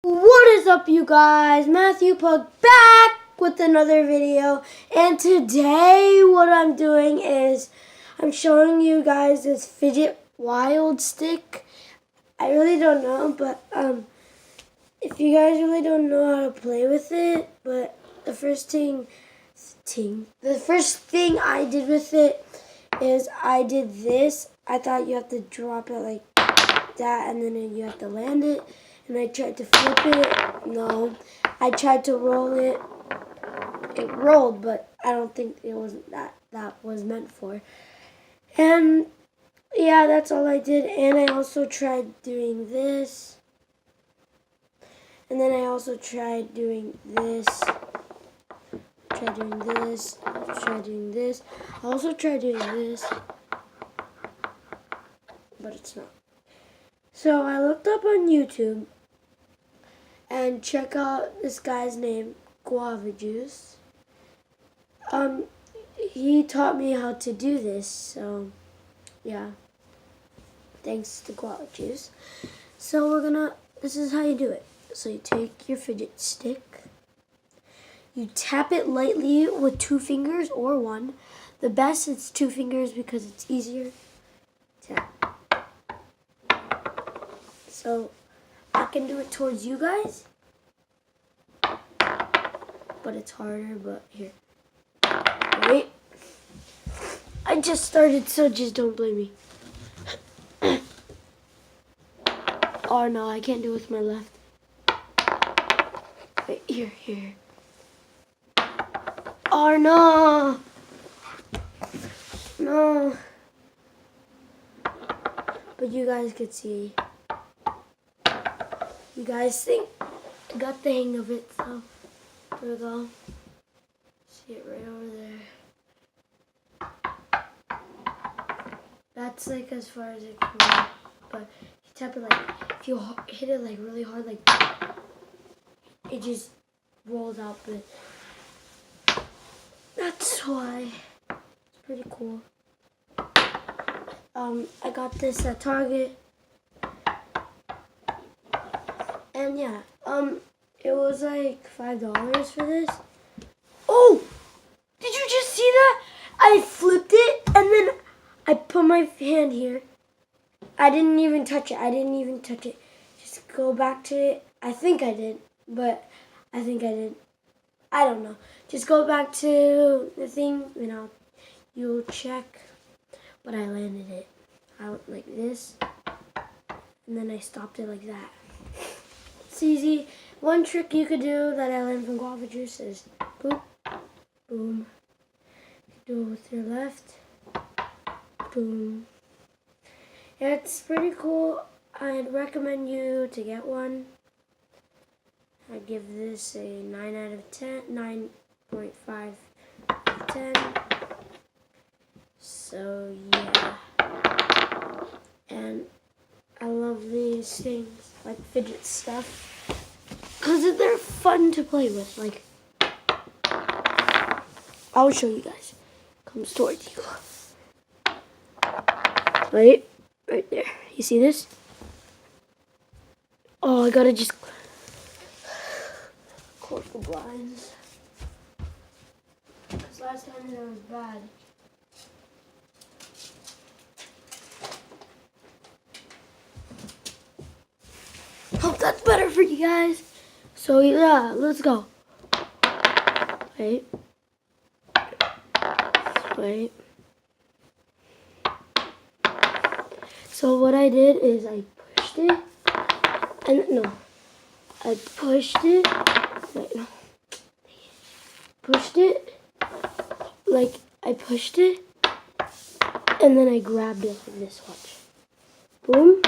What is up, you guys? Matthew Pug back with another video, and today what I'm doing is I'm showing you guys this fidget wild stick. I really don't know, but if you guys really don't know how to play with it, but the first thing I did with it is I did this. I thought you have to drop it like that, and then you have to land it. And I tried to flip it. No, I tried to roll it. It rolled, but I don't think it wasn't that was meant for. And yeah, that's all I did. And I also tried doing this. And then I also tried doing this. Tried doing this. Tried doing this. I also tried doing this. But it's not. So I looked up on YouTube and check out this guy's name, Guava Juice. He taught me how to do this, so yeah. Thanks to Guava Juice. So this is how you do it. So you take your fidget stick, you tap it lightly with 2 fingers or 1. The best is 2 fingers because it's easier. Tap. So I can do it towards you guys, but it's harder, but here. Wait. I just started, so just don't blame me. Oh no, I can't do it with my left. Wait, here. Oh no! No. But you guys could see. You guys think I got the hang of it, so here we go. See it right over there. That's like as far as it can go. But you tap it like, if you hit it like really hard, like it just rolls out. But that's why it's pretty cool. I got this at Target. And yeah, it was like $5 for this. Oh! Did you just see that? I flipped it and then I put my hand here. I didn't even touch it. Just go back to it. I think I did, but I think I did. I don't know. Just go back to the thing, you'll check. But I landed it. I went like this, and then I stopped it like that. It's easy. One trick you could do that I learned from Guava Juice is boop, boom. Do it with your left, boom. Yeah, it's pretty cool. I'd recommend you to get one. I'd give this a 9 out of 10, 9.5 out of 10. So yeah. And I love these things, like fidget stuff, because they're fun to play with. Like, I'll show you guys. Comes towards you. Right there. You see this? Oh, I gotta just close the blinds. Because last time it was bad. Hope that's better for you guys. So yeah, let's go. Wait. So what I did is I pushed it, I pushed it, and then I grabbed it like this, watch. Boom.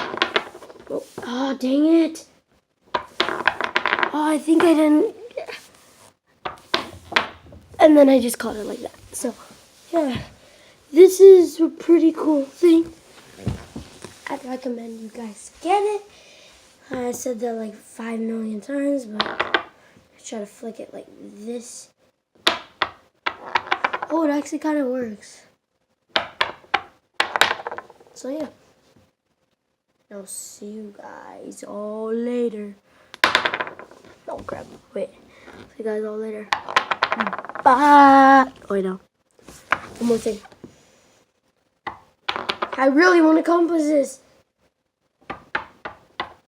Oh, dang it. Oh, I think I didn't. And then I just caught it like that. So, yeah. This is a pretty cool thing. I'd recommend you guys get it. I said that like 5 million times, but I try to flick it like this. Oh, it actually kind of works. So, yeah. I'll see you guys all later. crap. Wait. See you guys all later. Bye. Oh, wait, no. One more thing. I really want to accomplish this.